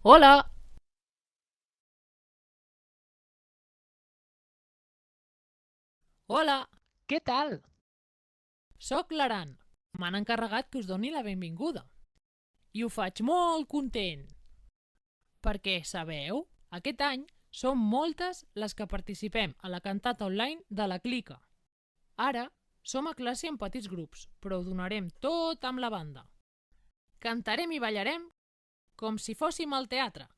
Hola! Hola! Què tal? Soc l'Aran. M'han encarregat que us doni la benvinguda. I ho faig molt content. Perquè, sabeu, aquest any som moltes les que participem a la cantata online de la Clica. Ara som a classe en petits grups, però ho donarem tot amb la banda. Cantarem i ballarem com si fóssim al teatre.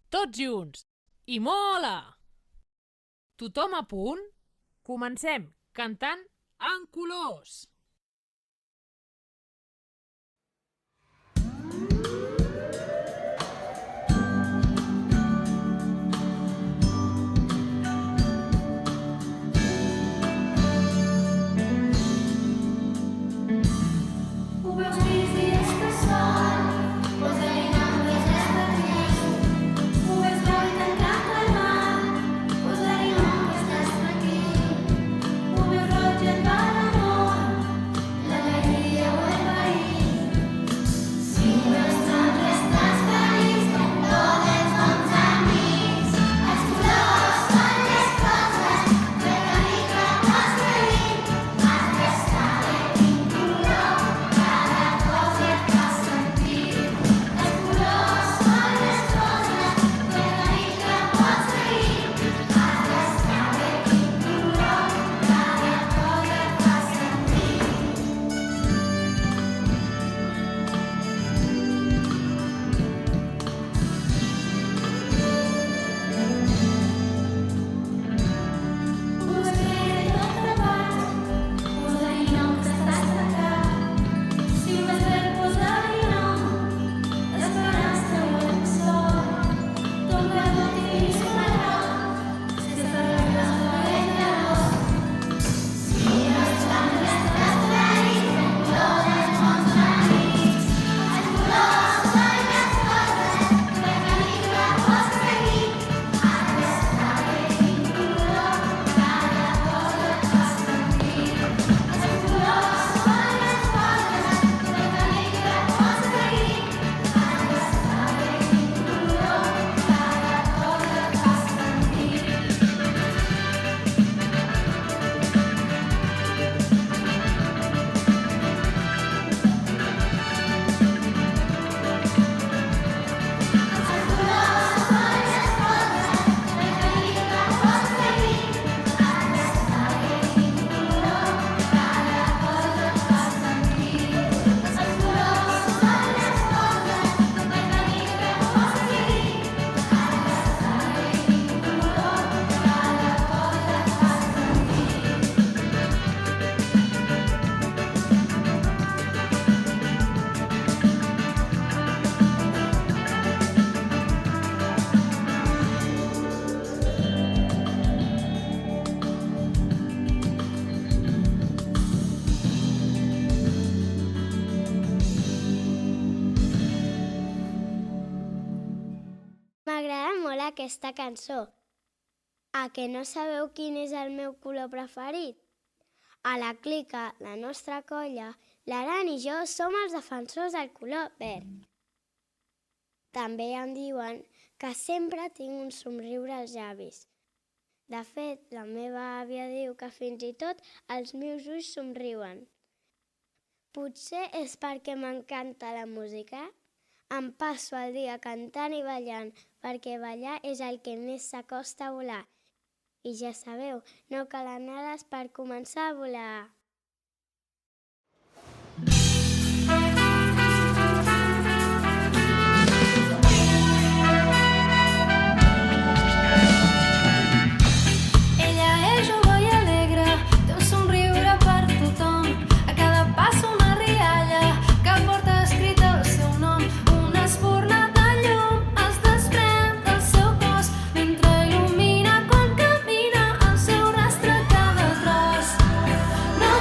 Tots junts! I mola! Tothom a punt? Comencem cantant en colors! M'agrada molt aquesta cançó. A que no sabeu quin és el meu color preferit? A la Clica, la nostra colla, l'Aran i jo som els defensors del color verd. També em diuen que sempre tinc un somriure als llavis. De fet, la meva àvia diu que fins i tot els meus ulls somriuen. Potser és perquè m'encanta la música. Em passo el dia cantant i ballant, perquè ballar és el que més s'acosta a volar. I ja sabeu, no calen ales per començar a volar. Ella és jove i alegre, té un somriure per tothom. A cada pas una rialla que porta escrit el seu nom. Una espurna de llum es desprèn del seu cos mentre il·lumina quan camina el seu rastre cada tros. No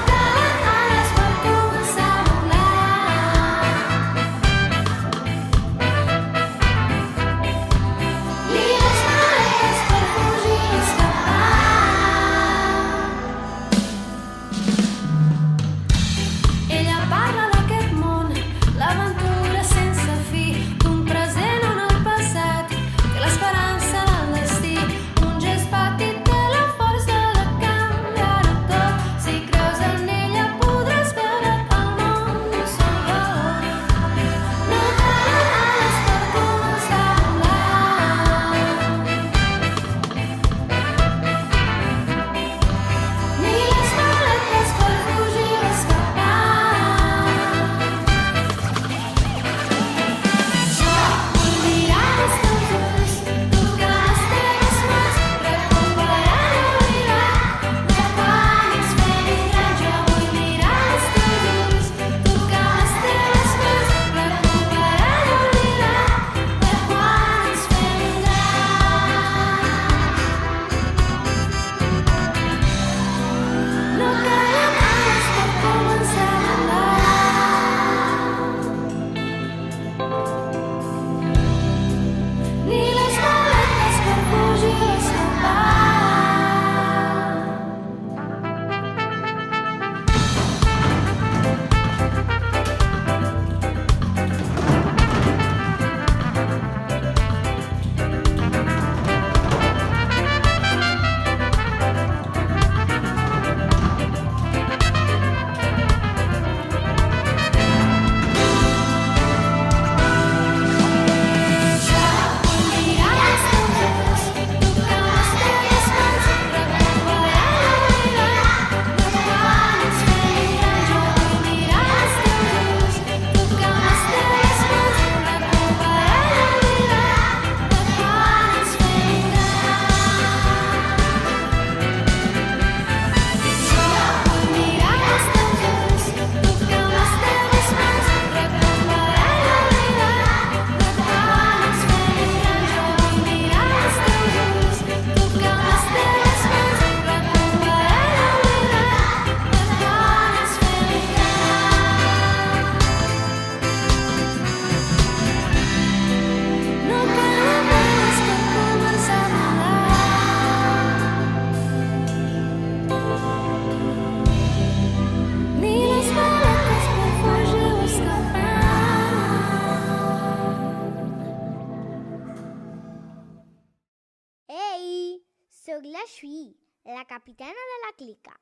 sí, la capitana de la clica,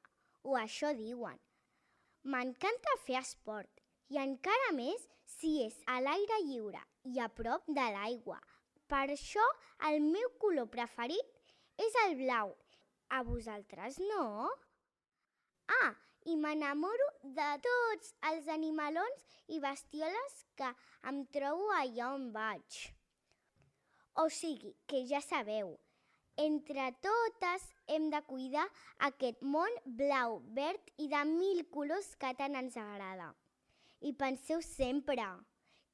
o això diuen. M'encanta fer esport, i encara més si és a l'aire lliure i a prop de l'aigua. Per això el meu color preferit és el blau. A vosaltres no? Ah, i m'enamoro de tots els animalons i bestioles que em trobo allà on vaig. O sigui, que ja sabeu, entre totes hem de cuidar aquest món blau, verd i de 1000 colors que tant ens agrada. I penseu sempre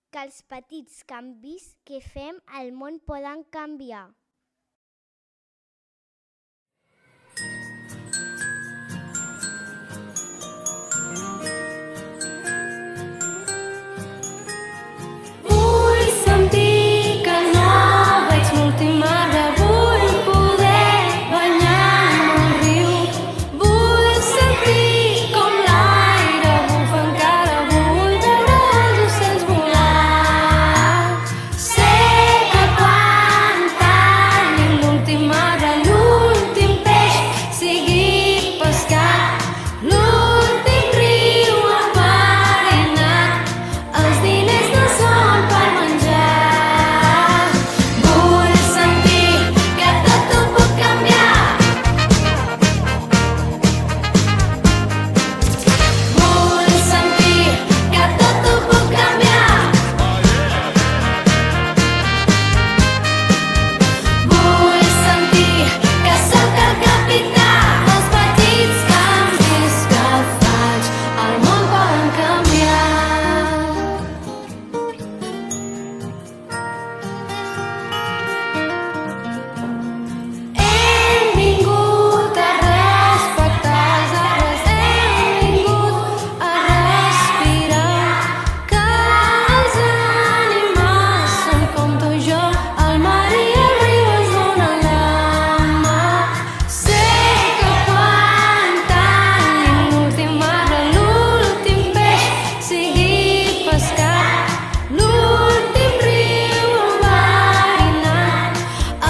que els petits canvis que fem al món poden canviar. Vull sentir que no veig l'última hora, vull poder banyar-me al riu. Vull sentir com l'aire bufa encara, vull veure els ocells volar. Sé que quan talli l'última hora, l'últim peix sigui pescat, l'últim riu enverinat, els diners no són per menjar. Vull sentir que tot ho puc canviar. Vull sentir que tot ho puc canviar. Vull sentir que sóc el capità. Els petits canvis que faig al món poden canviar. Hem vingut a respectar els arbres, hem vingut a respirar, que els animals són com tu i jo, el mar i el riu ens donen la mà. Sé que quan talli l'últim arbre, l'últim peix sigui pescat, l'últim riu enverinat,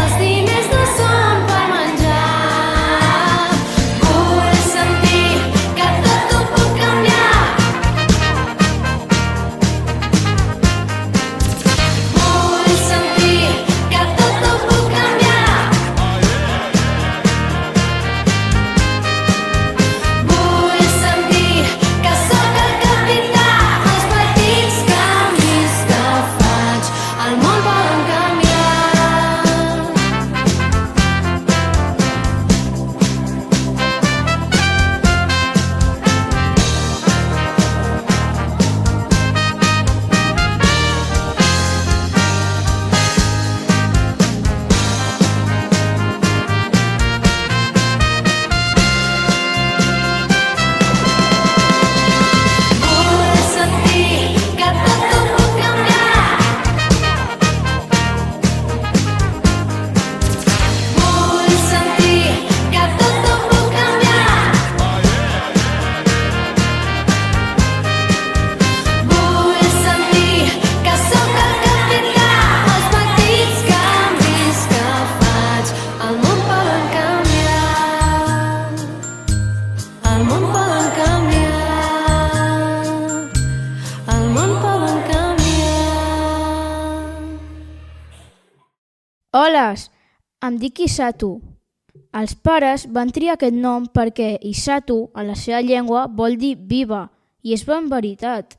els diners no són per menjar. Vull sentir que tot ho puc canviar. Vull sentir que tot ho puc canviar. Vull sentir que sóc el capità. Els petits canvis que faig al món poden canviar. Vull sentir que tot ho puc canviar. Vull sentir que tot ho puc canviar. Vull sentir que sóc el capità. Els petits canvis que faig al món poden canviar. El món poden canviar. El món poden canviar. Holes, em dic Isatu. Els pares van triar aquest nom perquè Isatu, en la seva llengua, vol dir viva, i és ben veritat.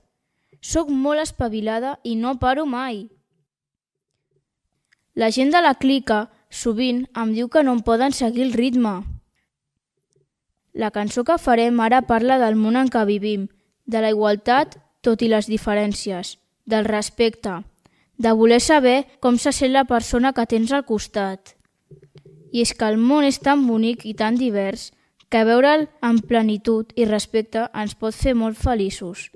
Soc molt espavilada i no paro mai. La gent de la clica sovint em diu que no em poden seguir el ritme. La cançó que farem ara parla del món en què vivim, de la igualtat tot i les diferències, del respecte, de voler saber com se sent la persona que tens al costat. I és que el món és tan bonic i tan divers que veure'l amb plenitud i respecte ens pot fer molt feliços.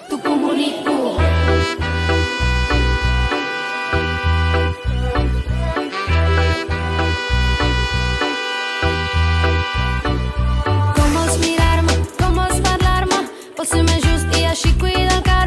T'ho comunico. Com vols mirar-me, com vols parlar-me, vols ser més just i així cuida el que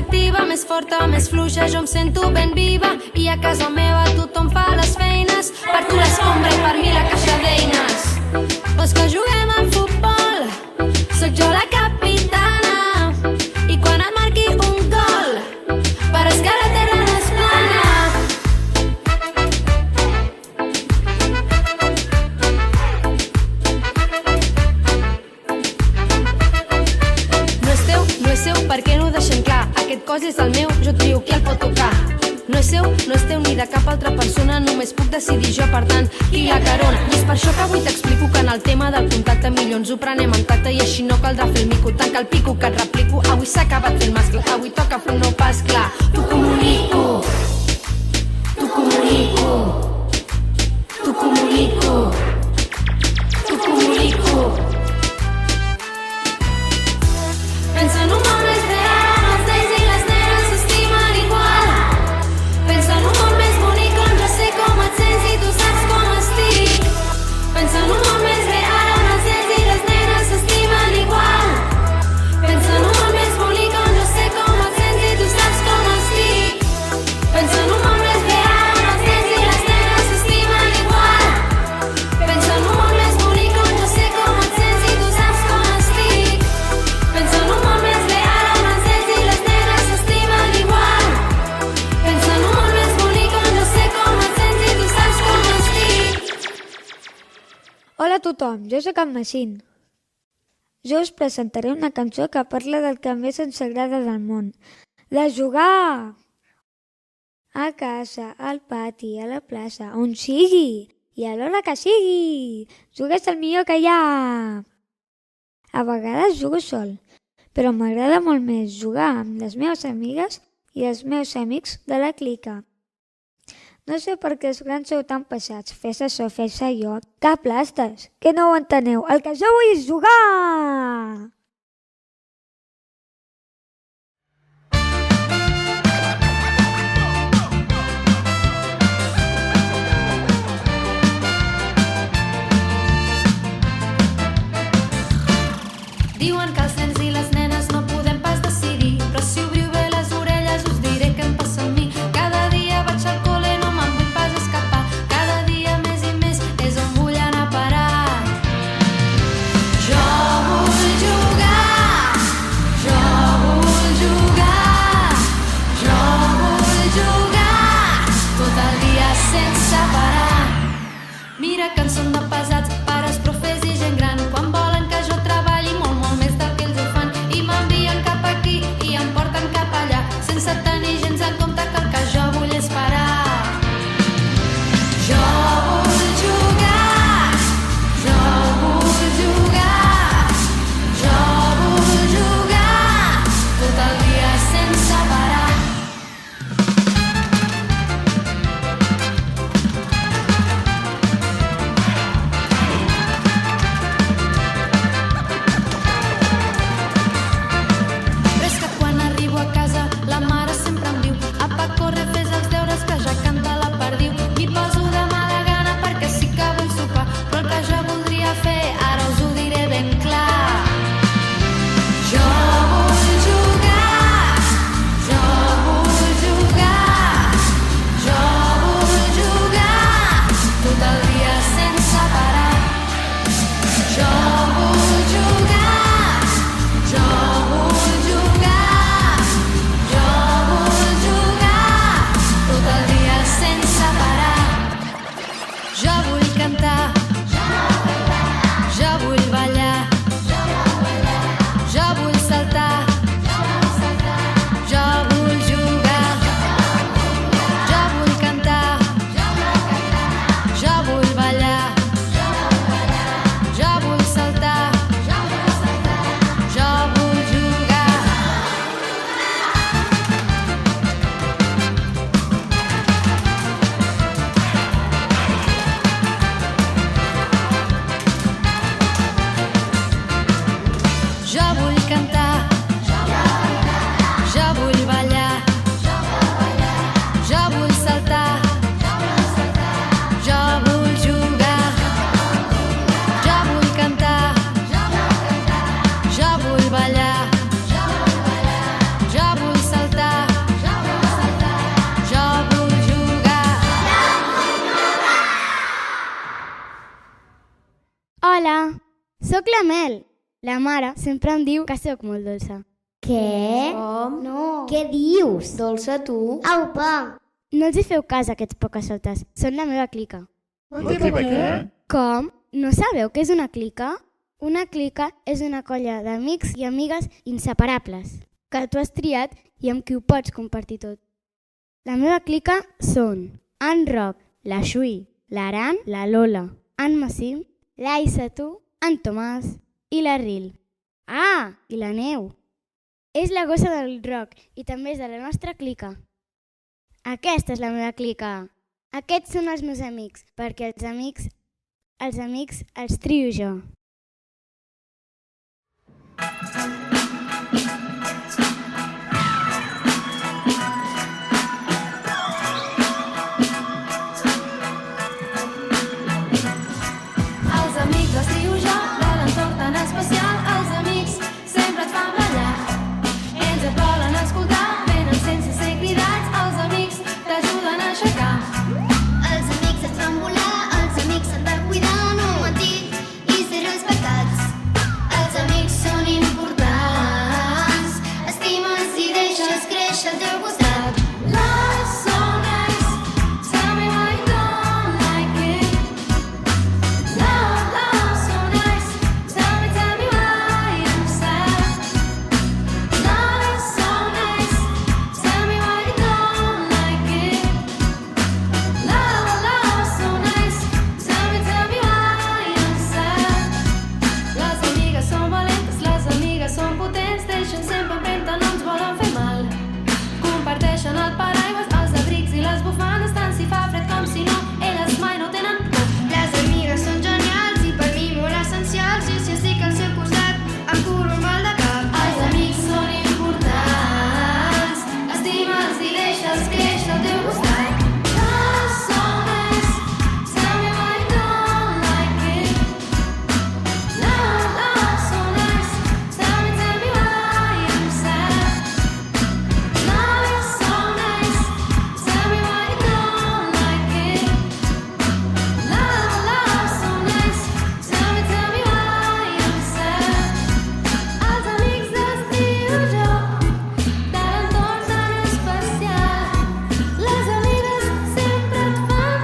activa, més forta, més fluixa, jo em sento ben viva. I a casa meva tothom fa les feines, per tu l'escombra i per mi la caixa d'eines. Vols que juguem al futbol? Soc jo la capitana, i quan et marqui un gol, però és que la terra no és plana. No és seu, per què no ho deixem clar? Aquest cos és el meu, jo trio qui el pot tocar. No és seu, no és teu ni de cap altra persona, només puc decidir jo, per tant, qui la carona. I és per això que avui t'explico que en el tema del contacte millor ens ho prenem en tacte i així no caldrà fer el mico. Tanca el pico que et replico, avui s'ha acabat fent mascle, avui toca fer un nou pas clar. T'ho comunico, t'ho comunico, t'ho comunico, t'ho comunico. Pensa en un món més real, els nens i les nenes s'estimen igual. Pensa en un món més bonic on jo sé com et sents i tu saps com estic. Pensa en un món més real on els nens i les nenes s'estimen igual. Pensa en un món més bonic on jo sé com et sents i tu saps com estic. Pensa en un món més real on els nens i les nenes s'estimen igual. Pensa en un món més bonic on jo sé com et sents i tu saps com estic. Pensa en un món més real on els nens i les nenes s'estimen igual. Pensa en un món més bonic on jo sé com et sents i tu saps com estic. Hola a tothom, jo sóc en Machín. Jo us presentaré una cançó que parla del que més ens agrada del món, de jugar! A casa, al pati, a la plaça, on sigui, i a l'hora que sigui. Jugar és el millor que hi ha! A vegades jugo sol, però m'agrada molt més jugar amb les meves amigues i els meus amics de la clica. No sé per què els grans sou tan pesats, fes això, fes allò. Que plastes, que no ho enteneu, el que jo vull és jugar! Diuen que els nens i les nenes no podem pas decidir, però si obriu bé les orelles us diré què em passa a mi. Cada dia vaig al col·le, no me'n vull pas escapar. Cada dia més i més és on vull anar a parar. Jo vull jugar, jo vull jugar, jo vull jugar, tot el dia sense parar. Mira que en són de pesats, pares, profes i gent gran, quan volen que jo treballi molt, molt més del que ells ho fan, i m'envien cap aquí i em porten cap allà, sense tenir gens en compte que el que jo vull és parar. Jo vull jugar, jo vull jugar, jo vull jugar, tot el dia sense parar. Però és que quan arribo a casa la mare sempre em diu: apa, corre, fes els deures que ja canta la perdiu. M'hi poso de mala gana perquè sí que vull sopar, però el que jo voldria fer ara us ho diré ben clar. Jo vull jugar, jo vull jugar, jo vull jugar, tot el dia sense parar. Jo vull jugar, jo vull jugar, jo vull jugar, tot el dia sense parar. Jo vull cantar, jo vull ballar, jo vull saltar, jo vull jugar, jo vull cantar, jo vull ballar, jo vull saltar, jo vull jugar. Hola, sóc la Mel. La mare sempre em diu que sóc molt dolça. Què? Com? No. Què dius? Dolça, tu? Aupa! No els hi feu cas a aquests pocasotes. Són la meva clica. La teva què? Com? No sabeu què és una clica? Una clica és una colla d'amics i amigues inseparables, que tu has triat i amb qui ho pots compartir tot. La meva clica són en Roc, la Xui, l'Aran, la Lola, en Massim, l'Aissa, tu, en Tomàs i la Ril. Ah, i la Neu. És la gossa del Roc i també és de la nostra clica. Aquesta és la meva clica. Aquests són els meus amics, perquè els amics els trio jo. Els amics els trio jo, de l'entorn tan especial. Els amics sempre et fan ballar. Ells et volen escoltar, venen sense ser cridats. Els amics t'ajuden a aixecar. Els amics et fan volar, els amics s'han de cuidar, no mentir i ser respectats. Els amics són importants, estimes i deixes créixer al teu costat. Love so nice, tell me why you don't like it. Love so nice, tell me why you're sad. Love so nice, tell me why you don't like it. Love so nice, tell me why you're sad. Les amigues són valentes, les amigues són potents, deixen sempre empenta, no ens volen fer mal. Comparteixen el paraigües, els abrics i les bufandes, tant si fa fred com si no, elles mai no tenen por. Les amigues són genials i per mi molt essencials, i si estic al seu costat em curo un mal de cap. Els amics són importants, estima'ls i deixa'ls créixer al teu costat. Love so nice, tell me why you don't like it. Love so nice, tell me why you're sad. Love so nice, tell me why you don't like it. Love so nice, tell me why you're sad. Els amics dels trio jo, de l'entorn tan especial. Les amigues sempre et fan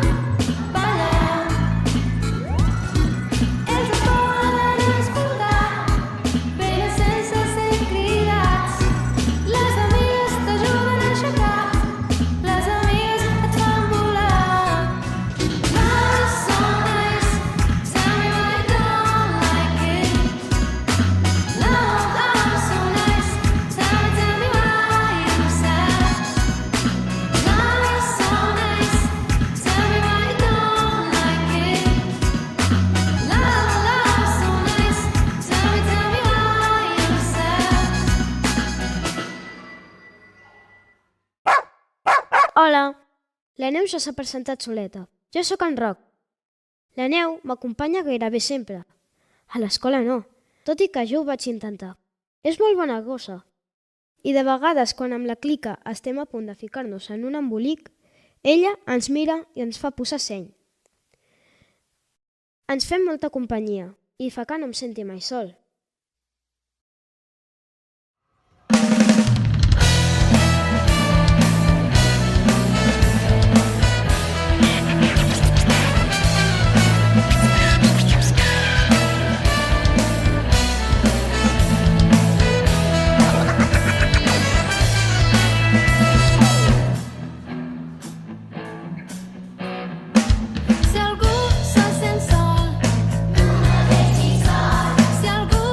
ballar. Ells et volen escoltar, venen sense ser cridats. Les amigues t'ajuden a aixecar, les amigues et fan volar. Love so nice, tell me why you don't like it. Love so nice, tell me why you're sad. Love so nice, tell me why you don't like it. Love so nice, tell me why you're sad. Hola, la Neu ja s'ha presentat soleta. Jo sóc en Roc. La Neu m'acompanya gairebé sempre. A l'escola no, tot i que jo ho vaig intentar. És molt bona gossa. I de vegades, quan amb la clica estem a punt de ficar-nos en un embolic, ella ens mira i ens fa posar seny. Ens fem molta companyia i fa que no em senti mai sol. Si algú se sent sol, no deixis sol. Si algú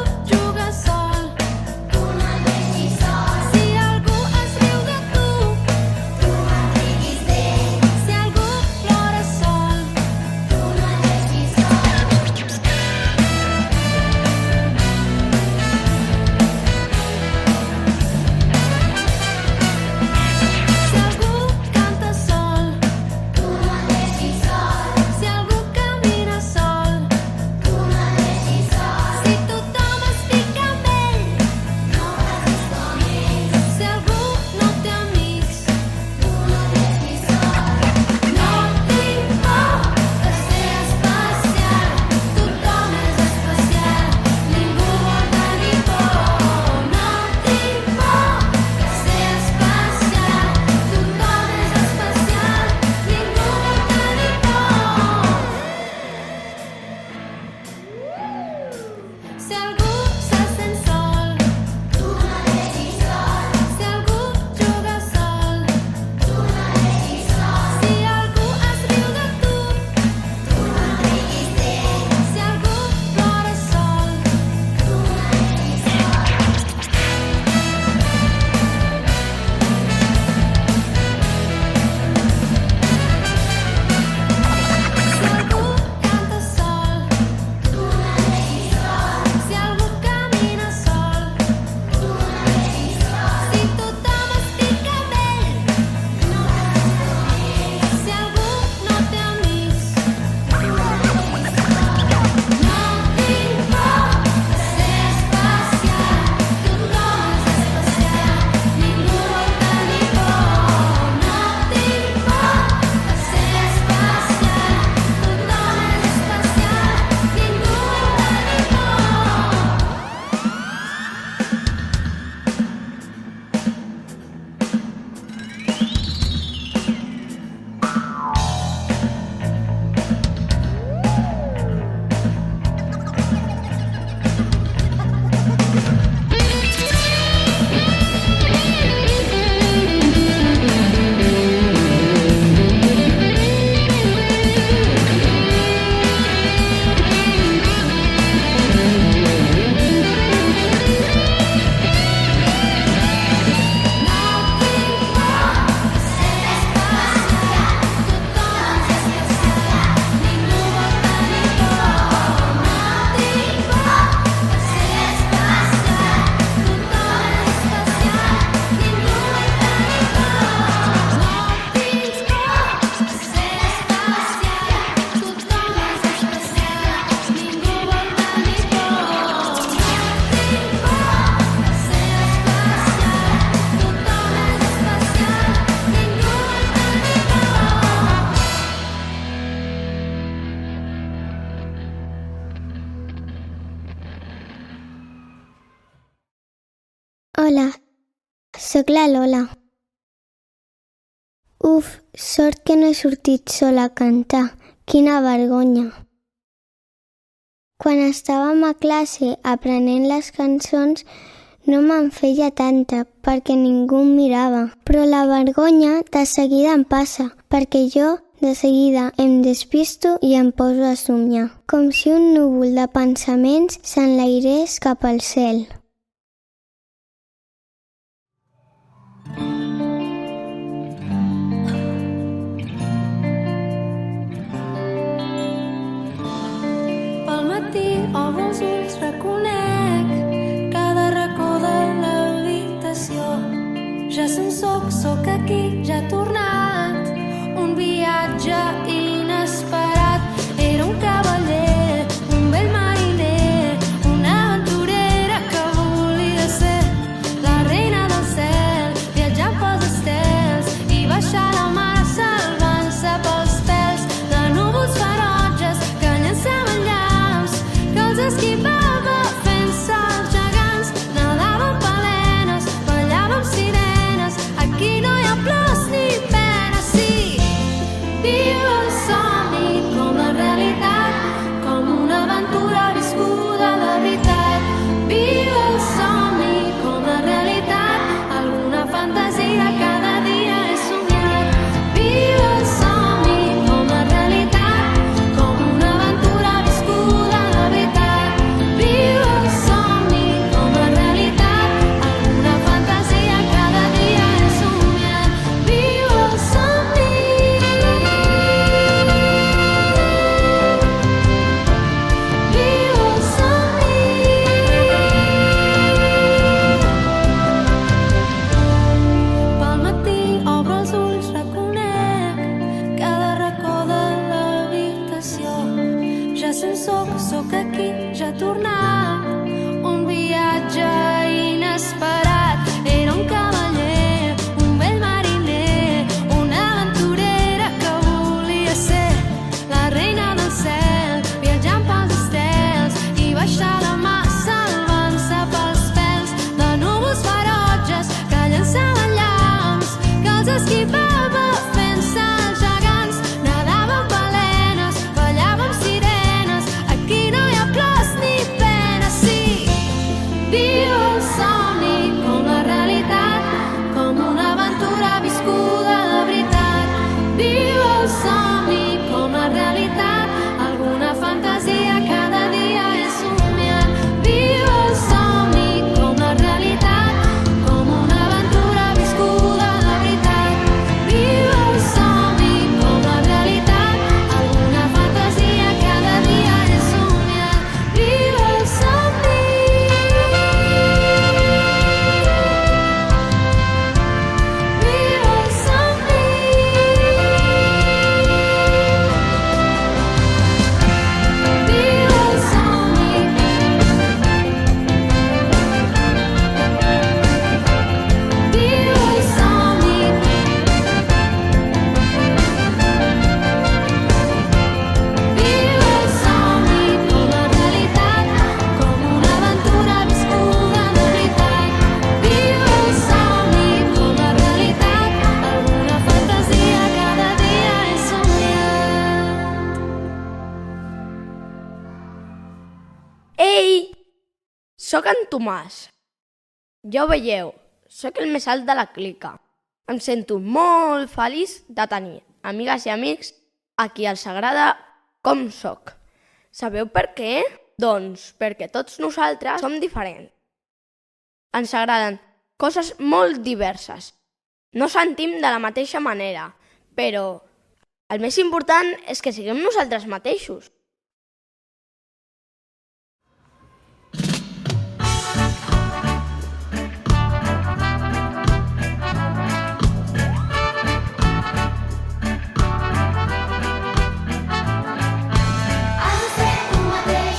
Hola, sóc la Lola. Uf, sort que no he sortit sola a cantar. Quina vergonya. Quan estàvem a classe aprenent les cançons no me'n feia tanta perquè ningú em mirava. Però la vergonya de seguida em passa perquè jo de seguida em despisto i em poso a somiar. Com si un núvol de pensaments s'enlairés cap al cel. Pel matí obro els ulls, reconec cada racó de l'habitació. Ja se'n sóc aquí, ja he tornat. Un viatge inesperat. Era un cavaller, un vell mariner, una aventurera que volia ser la reina del cel, viatjar pels estels i baixar la mar salvant-se pels pèls de núvols ferotges que llançaven llamps, que els esquivava fent-se els gegants. Nadàvem balenes, ballàvem sirenes, aquí no hi ha plors ni penes, sí. Viu el somni com la realitat, com una aventura viscuda de veritat. Viu el somni com la realitat, alguna fantasia cada dia he somiat. Viu el somni com la realitat, com una aventura viscuda de veritat. Viu el somni com la realitat, alguna fantasia cada dia he somiat. Viu el somni. Viu el somni. Pel matí obro els ulls, reconec cada racó de l'habitació. Ja se'n sóc aquí, ja he tornat. Un viatge inesperat. Era un cavaller, un vell mariner, una aventurera que volia ser la reina del cel, viatjant pels estels i baixar la mar salvant-se pels pèls de núvols ferotges que llançaven llamps, que els esquivava fent-se els gegants. Nadàvem balenes, ballàvem sirenes, aquí no hi ha plors ni penes, sí. Viu el somni com la realitat, com una aventura viscuda de veritat. Viu el somni com la realitat, alguna fantasia cada dia he somiat. Viu el somni com la realitat, com una aventura viscuda de veritat. Viu el somni com la realitat, alguna fantasia cada dia he somiat. Viu el somni. Viu el somni. Viu el somni. Viu el somni. Viu el somni com la realitat, com una aventura viscuda de veritat. Viu el somni com la realitat, alguna fantasia cada dia he somiat. Ei! Sóc en Tomàs. Ja ho veieu, sóc el més alt de la clica. Em sento molt feliç de tenir amigues i amics a qui els agrada com sóc. Sabeu per què? Doncs perquè tots nosaltres som diferents. Ens agraden coses molt diverses. No sentim de la mateixa manera, però el més important és que siguem nosaltres mateixos. Has de ser tu mateix,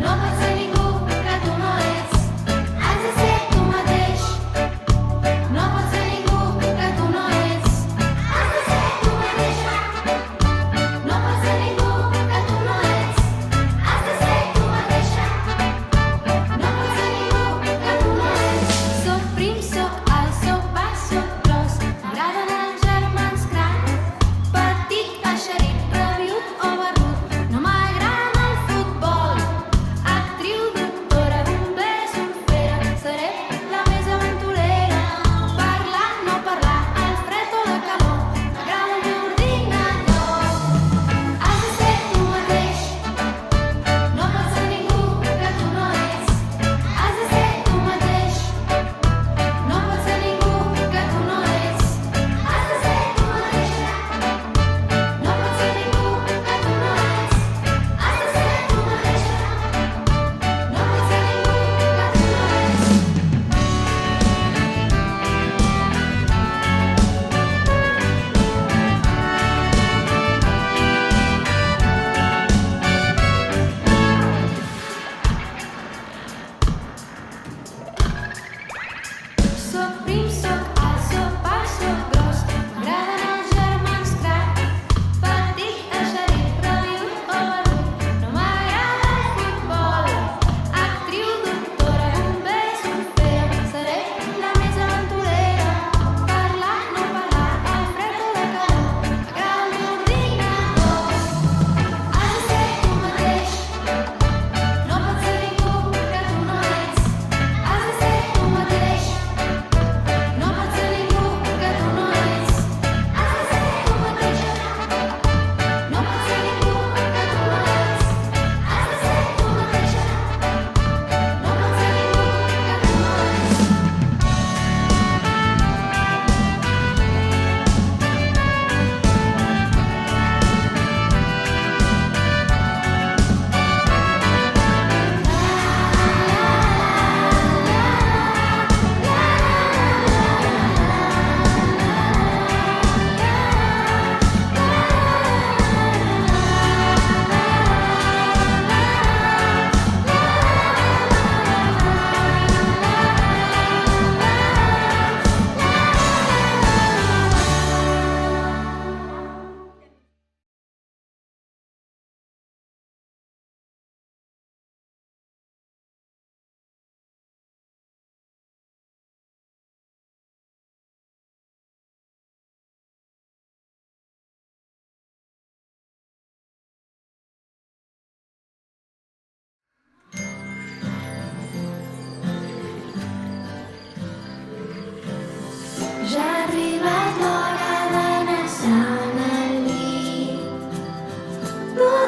no pot ser ningú que tu no ets. Has de ser tu mateix, no pot ser ningú que tu no ets. Has de ser tu mateixa, no pot ser ningú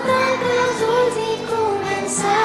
tanca els ulls i comença